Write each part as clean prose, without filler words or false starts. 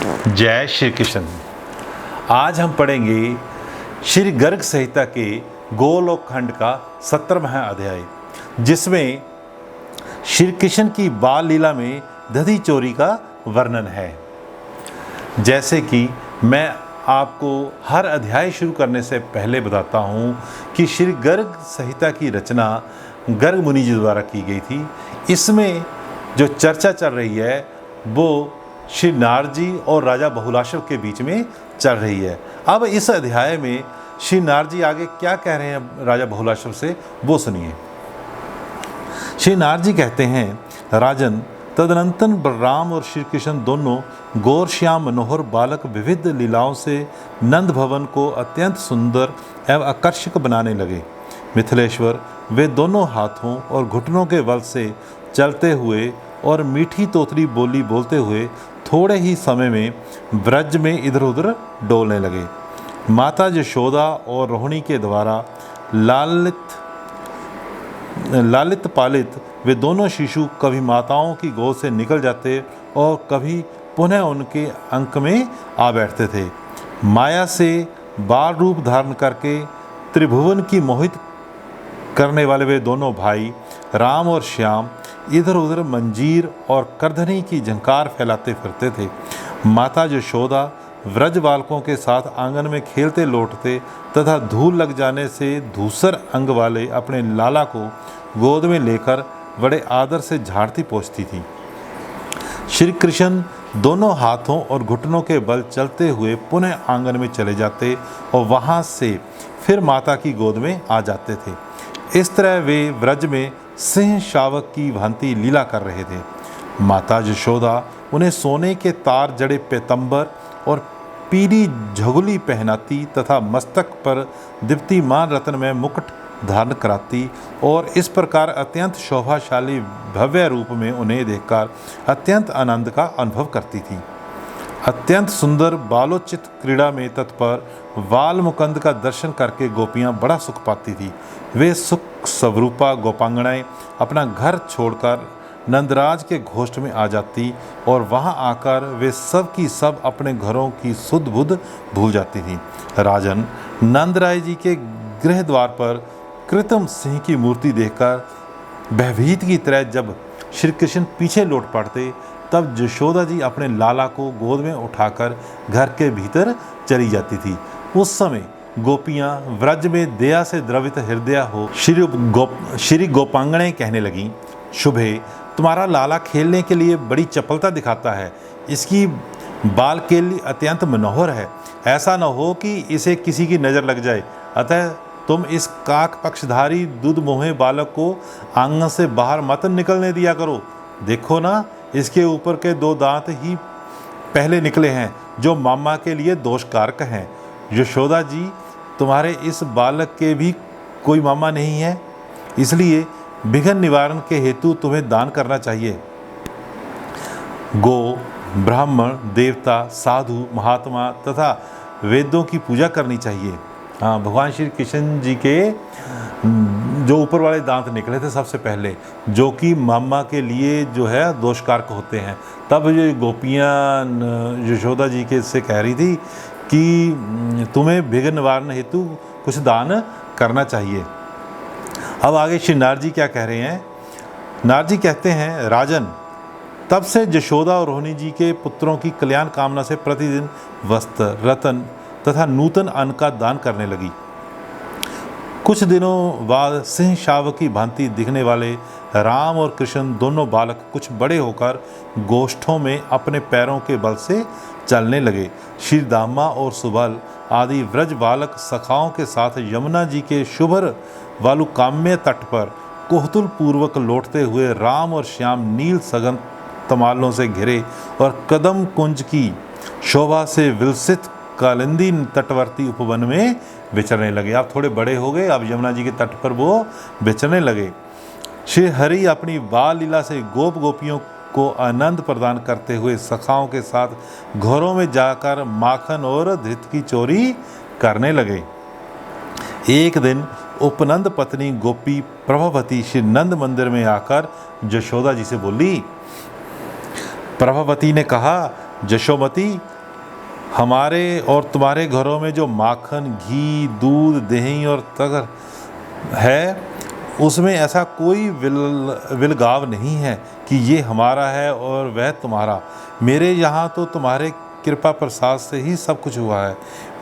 जय श्री कृष्ण। आज हम पढ़ेंगे श्री गर्ग संहिता के गोलोक खंड का 17वां अध्याय, जिसमें श्री कृष्ण की बाल लीला में दधी चोरी का वर्णन है। जैसे कि मैं आपको हर अध्याय शुरू करने से पहले बताता हूँ कि श्री गर्ग संहिता की रचना गर्ग मुनि जी द्वारा की गई थी। इसमें जो चर्चा चल रही है वो श्री नारद जी और राजा बहुलाशव के बीच में चल रही है। अब इस अध्याय में श्री नारद जी आगे क्या कह रहे हैं राजा बहुलाशव से, वो सुनिए। श्री नारद जी कहते हैं, राजन, तदनंतर बलराम और श्री कृष्ण दोनों गौर श्याम मनोहर बालक विविध लीलाओं से नंद भवन को अत्यंत सुंदर एवं आकर्षक बनाने लगे। मिथिलेश्वर वे दोनों हाथों और घुटनों के बल से चलते हुए और मीठी तोतली बोली बोलते हुए थोड़े ही समय में ब्रज में इधर उधर डोलने लगे। माता यशोदा और रोहिणी के द्वारा लालित पालित वे दोनों शिशु कभी माताओं की गोद से निकल जाते और कभी पुनः उनके अंक में आ बैठते थे। माया से बाल रूप धारण करके त्रिभुवन की मोहित करने वाले वे दोनों भाई राम और श्याम इधर उधर मंजीर और करधनी की झंकार फैलाते फिरते थे। माता यशोदा व्रज बालकों के साथ आंगन में खेलते लौटते तथा धूल लग जाने से धूसर अंग वाले अपने लाला को गोद में लेकर बड़े आदर से झाड़ती पोंछती थी। श्री कृष्ण दोनों हाथों और घुटनों के बल चलते हुए पुनः आंगन में चले जाते और वहाँ से फिर माता की गोद में आ जाते थे। इस तरह वे व्रज में सिंह शावक की भांति लीला कर रहे थे। माता यशोदा उन्हें सोने के तार जड़े पैतंबर और पीली झगुली पहनाती तथा मस्तक पर दीप्तिमान रत्न में मुकुट धारण कराती और इस प्रकार अत्यंत शोभाशाली भव्य रूप में उन्हें देखकर अत्यंत आनंद का अनुभव करती थी। अत्यंत सुंदर बालोचित क्रीड़ा में तत्पर बाल मुकंद का दर्शन करके गोपियां बड़ा सुख पाती थी। वे सुख स्वरूपा गोपांगनाएं अपना घर छोड़कर नंदराज के घोष्ठ में आ जाती और वहां आकर वे सब की सब अपने घरों की सुध बुध भूल जाती थी। राजन, नंदराय जी के गृह द्वार पर कृतम सिंह की मूर्ति देखकर भयभीत की तरह जब श्री कृष्ण पीछे लौट पड़ते, तब यशोदा जी अपने लाला को गोद में उठाकर घर के भीतर चली जाती थी। उस समय गोपियां व्रज में दया से द्रवित हृदय हो श्री गोपांगणे कहने लगीं, शुभे, तुम्हारा लाला खेलने के लिए बड़ी चपलता दिखाता है। इसकी बाल केली अत्यंत मनोहर है। ऐसा न हो कि इसे किसी की नज़र लग जाए। अतः तुम इस काक पक्षधारी दूध मोहे बालक को आंगन से बाहर मत निकलने दिया करो। देखो ना, इसके ऊपर के 2 दांत ही पहले निकले हैं, जो मामा के लिए दोषकारक हैं। यशोदा जी, तुम्हारे इस बालक के भी कोई मामा नहीं है, इसलिए विघ्न निवारण के हेतु तुम्हें दान करना चाहिए। गो, ब्राह्मण, देवता, साधु, महात्मा तथा वेदों की पूजा करनी चाहिए। हाँ, भगवान श्री कृष्ण जी के जो ऊपर वाले दांत निकले थे सबसे पहले, जो कि मामा के लिए जो है दोषकारक होते हैं, तब ये गोपियाँ यशोदा जी के से कह रही थी कि तुम्हें विघ्न निवारण हेतु कुछ दान करना चाहिए। अब आगे श्री नारद जी क्या कह रहे हैं। नारद जी कहते हैं, राजन, तब से यशोदा और रोहिणी जी के पुत्रों की कल्याण कामना से प्रतिदिन वस्त्र, रत्न तथा नूतन अन्न का दान करने लगी। कुछ दिनों बाद सिंह शावक की भांति दिखने वाले राम और कृष्ण दोनों बालक कुछ बड़े होकर गोष्ठों में अपने पैरों के बल से चलने लगे। श्री दामा और सुबल आदि व्रज बालक सखाओं के साथ यमुना जी के शुभ्र वालुकाम्य तट पर कौतूहल पूर्वक लौटते हुए राम और श्याम नील सघन तमालों से घिरे और कदम कुंज की शोभा से विलसित कालिंदी तटवर्ती उपवन में विचरने लगे। अब थोड़े बड़े हो गए, अब यमुना जी के तट पर वो विचरने लगे। श्री हरि अपनी बाल लीला से गोप गोपियों को आनंद प्रदान करते हुए सखाओं के साथ घरों में जाकर माखन और धृत की चोरी करने लगे। एक दिन उपनंद पत्नी गोपी प्रभावती श्री नंद मंदिर में आकर यशोदा जी से बोली। प्रभावती ने कहा, यशोमती, हमारे और तुम्हारे घरों में जो माखन, घी, दूध, दही और तगर है, उसमें ऐसा कोई विलगाव नहीं है कि ये हमारा है और वह तुम्हारा। मेरे यहाँ तो तुम्हारे कृपा प्रसाद से ही सब कुछ हुआ है।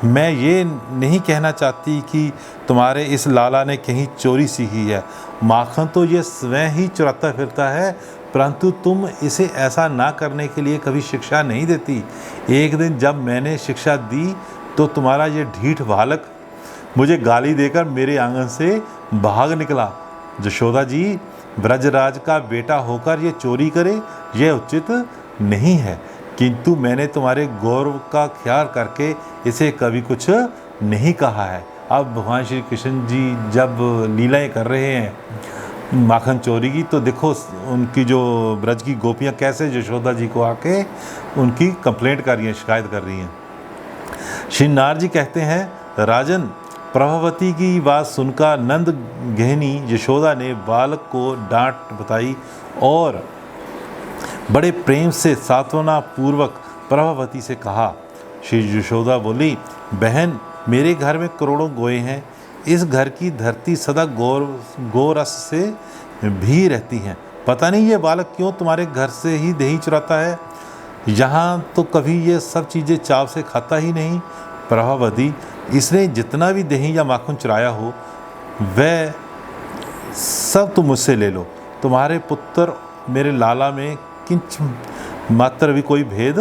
मैं ये नहीं कहना चाहती कि तुम्हारे इस लाला ने कहीं चोरी सीखी है। माखन तो ये स्वयं ही चुराता फिरता है, परंतु तुम इसे ऐसा ना करने के लिए कभी शिक्षा नहीं देती। एक दिन जब मैंने शिक्षा दी तो तुम्हारा ये ढीठ बालक मुझे गाली देकर मेरे आंगन से भाग निकला। यशोदा जी, ब्रजराज का बेटा होकर ये चोरी करे, यह उचित नहीं है, किंतु मैंने तुम्हारे गौरव का ख्याल करके इसे कभी कुछ नहीं कहा है। अब भगवान श्री कृष्ण जी जब लीलाएं कर रहे हैं माखन चोरी की, तो देखो उनकी जो ब्रज की गोपियां कैसे यशोदा जी को आके उनकी कंप्लेंट कर रही हैं, शिकायत कर रही हैं। श्री नारद जी कहते हैं, राजन, प्रभावती की बात सुनकर नंद गहनी यशोदा ने बालक को डांट बताई और बड़े प्रेम से सांत्वना पूर्वक प्रभावती से कहा। श्री यशोदा बोली, बहन, मेरे घर में करोड़ों गोए हैं। इस घर की धरती सदा गोरस से भी रहती हैं। पता नहीं ये बालक क्यों तुम्हारे घर से ही दही चुराता है। यहाँ तो कभी ये सब चीज़ें चाव से खाता ही नहीं। प्रभावती, इसने जितना भी दही या माखन चुराया हो वह सब तुम मुझसे ले लो। तुम्हारे पुत्र मेरे लाला में किंच मात्र भी कोई भेद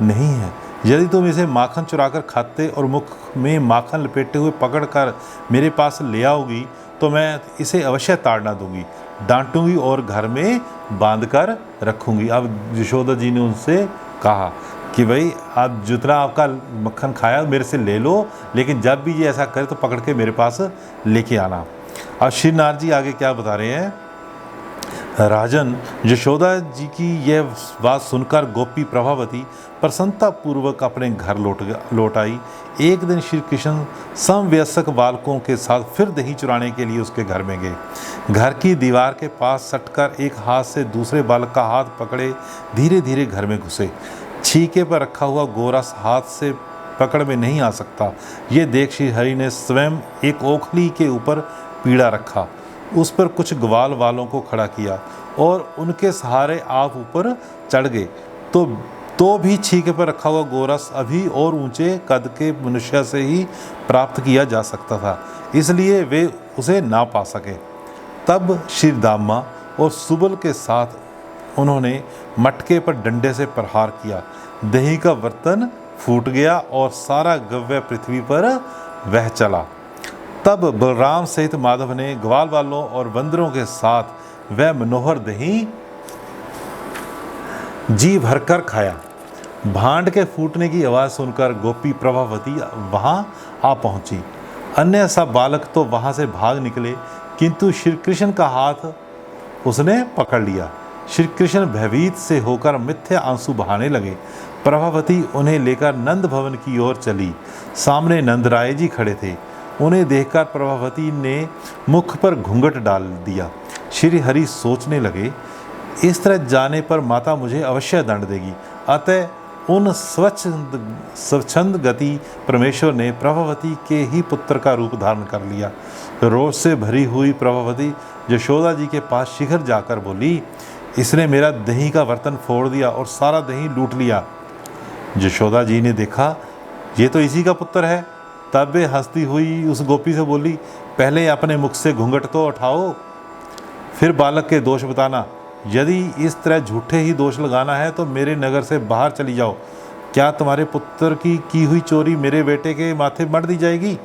नहीं है। यदि तुम इसे माखन चुराकर खाते और मुख में माखन लपेटे हुए पकड़कर मेरे पास ले आओगी तो मैं इसे अवश्य ताड़ना दूंगी, डांटूंगी और घर में बांध कर रखूंगी। अब यशोदा जी ने उनसे कहा कि भाई आप जितना आपका मक्खन खाया मेरे से ले लो, लेकिन जब भी ये ऐसा करे तो पकड़ के मेरे पास लेके आना। अब श्री नारद जी आगे क्या बता रहे हैं, राजन, यशोदा जी की यह बात सुनकर गोपी प्रभावती प्रसन्नता पूर्वक अपने घर लौट आई। एक दिन श्री कृष्ण समवयस्क बालकों के साथ फिर दही चुराने के लिए उसके घर में गए। घर की दीवार के पास सटकर एक हाथ से दूसरे बालक का हाथ पकड़े धीरे धीरे घर में घुसे। छीके पर रखा हुआ गोरस हाथ से पकड़ में नहीं आ सकता। ये देख श्री हरि ने स्वयं एक ओखली के ऊपर पीड़ा रखा, उस पर कुछ ग्वाल वालों को खड़ा किया और उनके सहारे आप ऊपर चढ़ गए। तो भी छीके पर रखा हुआ गोरस अभी और ऊंचे कद के मनुष्य से ही प्राप्त किया जा सकता था, इसलिए वे उसे ना पा सके। तब श्री दामा और सुबल के साथ उन्होंने मटके पर डंडे से प्रहार किया। दही का बर्तन फूट गया और सारा गव्य पृथ्वी पर बह चला। तब बलराम सहित माधव ने ग्वाल वालों और बंदरों के साथ वह मनोहर दही जी भरकर खाया। भांड के फूटने की आवाज़ सुनकर गोपी प्रभावती वहां आ पहुंची। अन्य सब बालक तो वहां से भाग निकले, किंतु श्री कृष्ण का हाथ उसने पकड़ लिया। श्री कृष्ण भयभीत से होकर मिथ्या आंसू बहाने लगे। प्रभावती उन्हें लेकर नंद भवन की ओर चली। सामने नंदराय जी खड़े थे। उन्हें देखकर प्रभावती ने मुख पर घूंघट डाल दिया। श्री हरि सोचने लगे, इस तरह जाने पर माता मुझे अवश्य दंड देगी। अतः उन स्वच्छंद गति परमेश्वर ने प्रभावती के ही पुत्र का रूप धारण कर लिया। रोष से भरी हुई प्रभावती यशोदा जी के पास शीघ्र जाकर बोली, इसने मेरा दही का बर्तन फोड़ दिया और सारा दही लूट लिया। यशोदा जी ने देखा ये तो इसी का पुत्र है। तब वे हंसती हुई उस गोपी से बोली, पहले अपने मुख से घूंघट तो उठाओ, फिर बालक के दोष बताना। यदि इस तरह झूठे ही दोष लगाना है तो मेरे नगर से बाहर चली जाओ। क्या तुम्हारे पुत्र की हुई चोरी मेरे बेटे के माथे मढ़ दी जाएगी?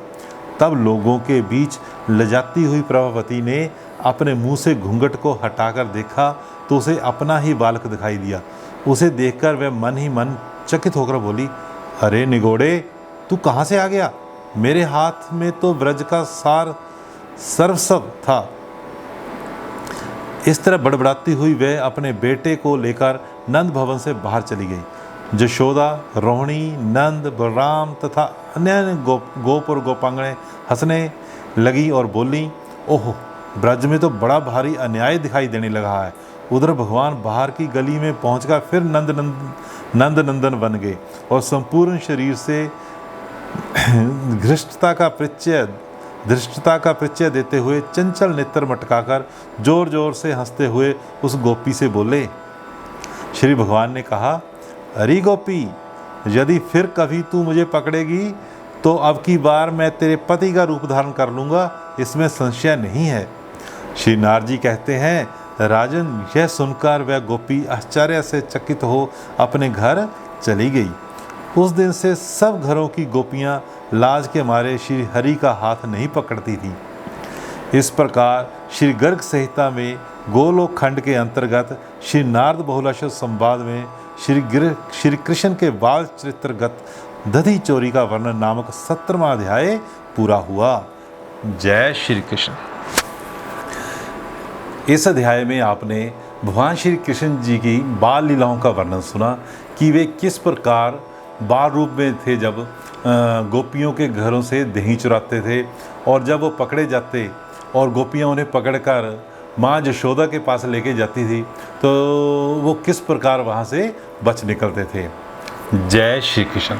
तब लोगों के बीच लजाती हुई प्रभावती ने अपने मुंह से घूंघट को हटाकर देखा तो उसे अपना ही बालक दिखाई दिया। उसे देखकर वह मन ही मन चकित होकर बोली, अरे निगोड़े, तू कहाँ से आ गया? मेरे हाथ में तो ब्रज का सार सर्वस्व था। इस तरह बड़बड़ाती हुई वह अपने बेटे को लेकर नंद भवन से बाहर चली गई। यशोदा, रोहिणी, नंद, बलराम तथा अन्य गोप और गोपांगने हंसने लगी और बोली, ओह, ब्रज में तो बड़ा भारी अन्याय दिखाई देने लगा है। उधर भगवान बाहर की गली में पहुंचकर फिर नंद नंदन बन गए और संपूर्ण शरीर से धृष्टता का परिचय देते हुए चंचल नेत्र मटकाकर जोर जोर से हंसते हुए उस गोपी से बोले। श्री भगवान ने कहा, अरे गोपी, यदि फिर कभी तू मुझे पकड़ेगी तो अब की बार मैं तेरे पति का रूप धारण कर लूँगा, इसमें संशय नहीं है। श्री नारद जी कहते हैं, राजन, यह सुनकर वह गोपी आश्चर्य से चकित हो अपने घर चली गई। उस दिन से सब घरों की गोपियां लाज के मारे श्री हरि का हाथ नहीं पकड़ती थी। इस प्रकार श्री गर्ग संहिता में गोलोक खंड के अंतर्गत श्री नारद बहुलाशव संवाद में श्री कृष्ण के बाल चरित्रगत दधी चोरी का वर्णन नामक 17वां अध्याय पूरा हुआ। जय श्री कृष्ण। इस अध्याय में आपने भगवान श्री कृष्ण जी की बाल लीलाओं का वर्णन सुना कि वे किस प्रकार बाल रूप में थे जब गोपियों के घरों से दही चुराते थे, और जब वो पकड़े जाते और गोपियां उन्हें पकड़कर माँ यशोदा के पास लेके जाती थी तो वो किस प्रकार वहाँ से बच निकलते थे। जय श्री कृष्ण।